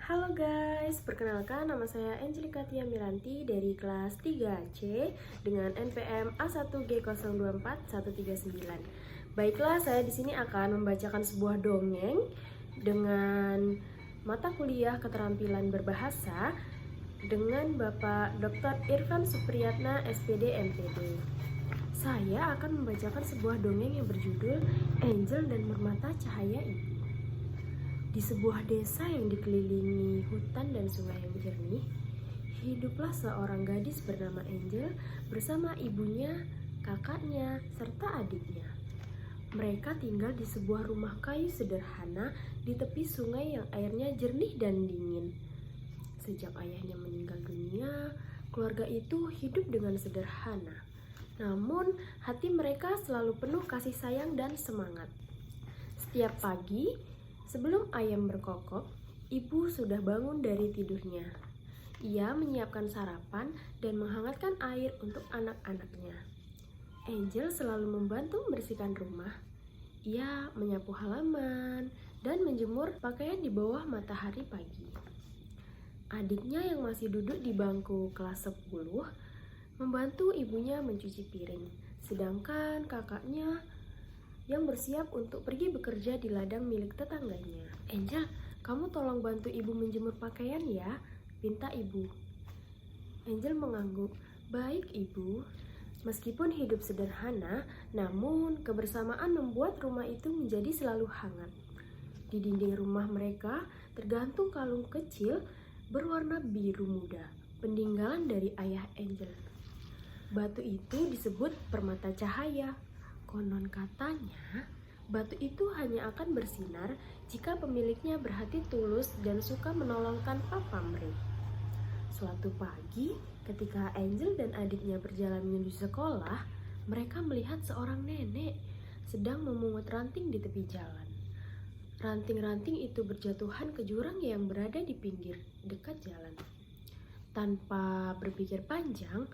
Halo guys, perkenalkan nama saya Angelika Tia Miranti dari kelas 3C dengan NPM A1G024139. Baiklah, saya di sini akan membacakan sebuah dongeng dengan mata kuliah keterampilan berbahasa dengan Bapak Dr. Irfan Supriyatna SPD MPD. Saya akan membacakan sebuah dongeng yang berjudul Angel dan Permata Cahaya Ibu. Di sebuah desa yang dikelilingi hutan dan sungai yang jernih, hiduplah seorang gadis bernama Angel bersama ibunya, kakaknya, serta adiknya. Mereka tinggal di sebuah rumah kayu sederhana di tepi sungai yang airnya jernih dan dingin. Sejak ayahnya meninggal dunia, keluarga itu hidup dengan sederhana. Namun, hati mereka selalu penuh kasih sayang dan semangat. Setiap pagi, sebelum ayam berkokok, ibu sudah bangun dari tidurnya. Ia menyiapkan sarapan dan menghangatkan air untuk anak-anaknya. Angel selalu membantu membersihkan rumah. Ia menyapu halaman dan menjemur pakaian di bawah matahari pagi. Adiknya yang masih duduk di bangku kelas 10 membantu ibunya mencuci piring, sedangkan kakaknya yang bersiap untuk pergi bekerja di ladang milik tetangganya. Angel, kamu tolong bantu ibu menjemur pakaian ya, pinta ibu. Angel mengangguk, baik ibu. Meskipun hidup sederhana, namun kebersamaan membuat rumah itu menjadi selalu hangat. Di dinding rumah mereka tergantung kalung kecil berwarna biru muda, peninggalan dari ayah Angel. Batu itu disebut permata cahaya. Konon katanya, batu itu hanya akan bersinar jika pemiliknya berhati tulus dan suka menolong tanpa pamrih. Suatu pagi, ketika Angel dan adiknya berjalan menuju sekolah, mereka melihat seorang nenek sedang memungut ranting di tepi jalan. Ranting-ranting itu berjatuhan ke jurang yang berada di pinggir dekat jalan. Tanpa berpikir panjang,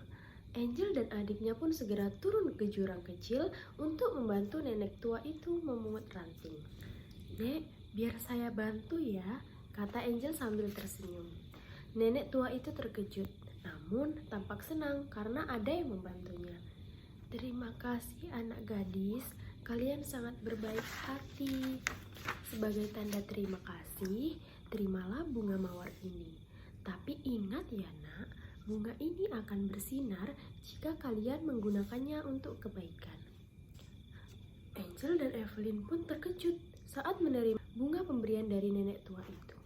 Angel dan adiknya pun segera turun ke jurang kecil untuk membantu nenek tua itu memungut ranting. Nek, biar saya bantu ya, kata Angel sambil tersenyum. Nenek tua itu terkejut, namun tampak senang karena ada yang membantunya. Terima kasih anak gadis, kalian sangat berbaik hati. Sebagai tanda terima kasih, terimalah bunga mawar ini. Tapi ingat ya nak, bunga ini akan bersinar jika kalian menggunakannya untuk kebaikan. Angel dan Evelyn pun terkejut saat menerima bunga pemberian dari nenek tua itu.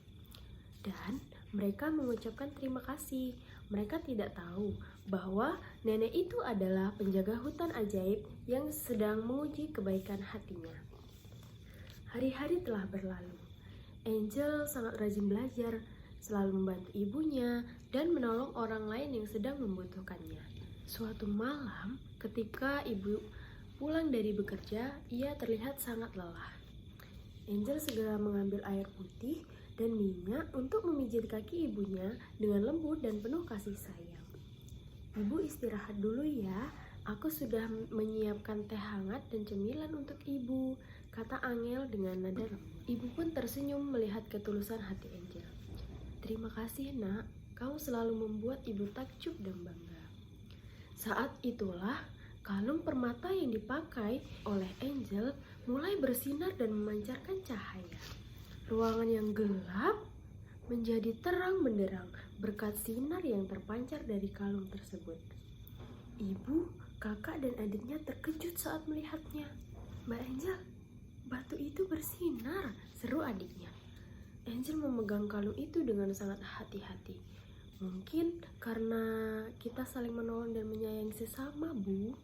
Dan mereka mengucapkan terima kasih. Mereka tidak tahu bahwa nenek itu adalah penjaga hutan ajaib yang sedang menguji kebaikan hatinya. Hari-hari telah berlalu. Angel sangat rajin belajar, selalu membantu ibunya dan menolong orang lain yang sedang membutuhkannya. Suatu malam, ketika ibu pulang dari bekerja, ia terlihat sangat lelah. Angel segera mengambil air putih dan minyak untuk memijit kaki ibunya dengan lembut dan penuh kasih sayang. Ibu istirahat dulu ya, aku sudah menyiapkan teh hangat dan cemilan untuk ibu, kata Angel dengan nada lembut. Ibu pun tersenyum melihat ketulusan hati Angel. Terima kasih nak, kamu selalu membuat ibu takjub dan bangga. Saat itulah kalung permata yang dipakai oleh Angel mulai bersinar dan memancarkan cahaya. Ruangan yang gelap menjadi terang benderang berkat sinar yang terpancar dari kalung tersebut. Ibu, kakak dan adiknya terkejut saat melihatnya. Mbak Angel, batu itu bersinar, seru adiknya. Angel memegang kalung itu dengan sangat hati-hati. Mungkin karena kita saling menolong dan menyayangi sesama, Bu.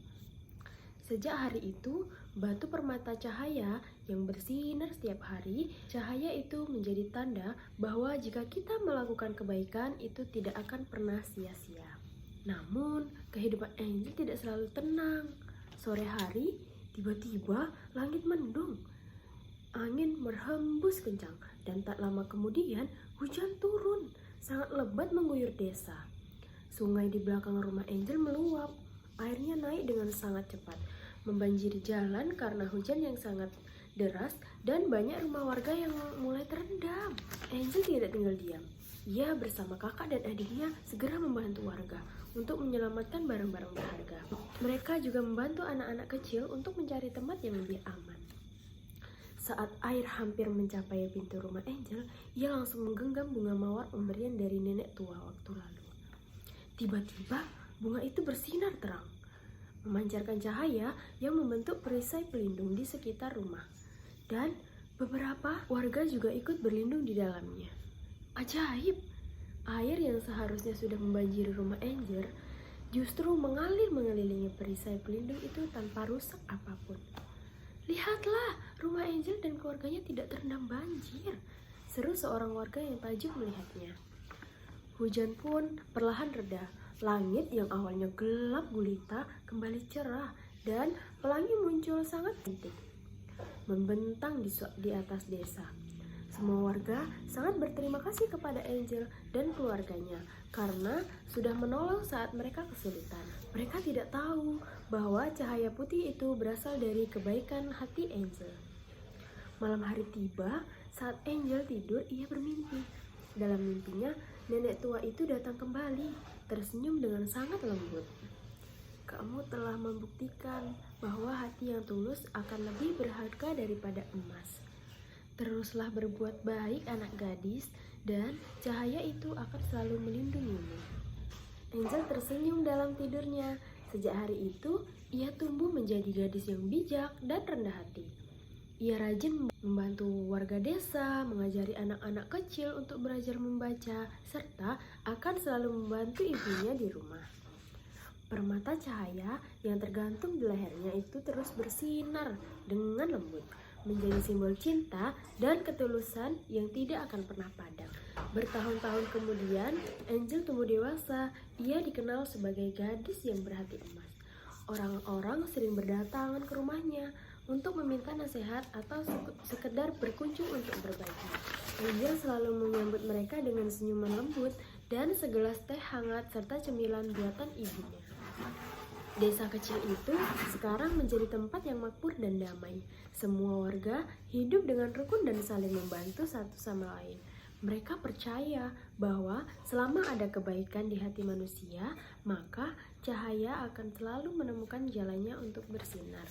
Sejak hari itu, batu permata cahaya yang bersinar setiap hari, cahaya itu menjadi tanda bahwa jika kita melakukan kebaikan, itu tidak akan pernah sia-sia. Namun, kehidupan Angel tidak selalu tenang. Sore hari, tiba-tiba langit mendung. Angin berhembus kencang dan tak lama kemudian hujan turun, sangat lebat mengguyur desa. Sungai di belakang rumah Angel meluap, airnya naik dengan sangat cepat, membanjiri jalan karena hujan yang sangat deras dan banyak rumah warga yang mulai terendam. Angel tidak tinggal diam. Ia bersama kakak dan adiknya segera membantu warga untuk menyelamatkan barang-barang berharga. Mereka juga membantu anak-anak kecil untuk mencari tempat yang lebih aman. Saat air hampir mencapai pintu rumah Angel, ia langsung menggenggam bunga mawar pemberian dari nenek tua waktu lalu. Tiba-tiba, bunga itu bersinar terang, memancarkan cahaya yang membentuk perisai pelindung di sekitar rumah. Dan beberapa warga juga ikut berlindung di dalamnya. Ajaib! Air yang seharusnya sudah membanjiri rumah Angel justru mengalir mengelilingi perisai pelindung itu tanpa rusak apapun. Lihatlah, rumah Angel dan keluarganya tidak terendam banjir, seru seorang warga yang takjub melihatnya. Hujan pun perlahan reda. Langit yang awalnya gelap gulita kembali cerah dan pelangi muncul sangat cantik, membentang di atas desa. Semua warga sangat berterima kasih kepada Angel dan keluarganya karena sudah menolong saat mereka kesulitan. Mereka tidak tahu bahwa cahaya putih itu berasal dari kebaikan hati Angel. Malam hari tiba, saat Angel tidur, ia bermimpi. Dalam mimpinya, nenek tua itu datang kembali, tersenyum dengan sangat lembut. Kamu telah membuktikan bahwa hati yang tulus akan lebih berharga daripada emas. Teruslah berbuat baik anak gadis, dan cahaya itu akan selalu melindungimu. Angel tersenyum dalam tidurnya. Sejak hari itu, ia tumbuh menjadi gadis yang bijak dan rendah hati. Ia rajin membantu warga desa, mengajari anak-anak kecil untuk belajar membaca, serta akan selalu membantu ibunya di rumah. Permata cahaya yang tergantung di lehernya itu terus bersinar dengan lembut, menjadi simbol cinta dan ketulusan yang tidak akan pernah padam. Bertahun-tahun kemudian, Angel tumbuh dewasa. Ia dikenal sebagai gadis yang berhati emas. Orang-orang sering berdatangan ke rumahnya untuk meminta nasihat atau sekedar berkunjung untuk berbagi. Angel selalu menyambut mereka dengan senyuman lembut dan segelas teh hangat serta cemilan buatan ibunya. Desa kecil itu sekarang menjadi tempat yang makmur dan damai. Semua warga hidup dengan rukun dan saling membantu satu sama lain. Mereka percaya bahwa selama ada kebaikan di hati manusia, maka cahaya akan selalu menemukan jalannya untuk bersinar.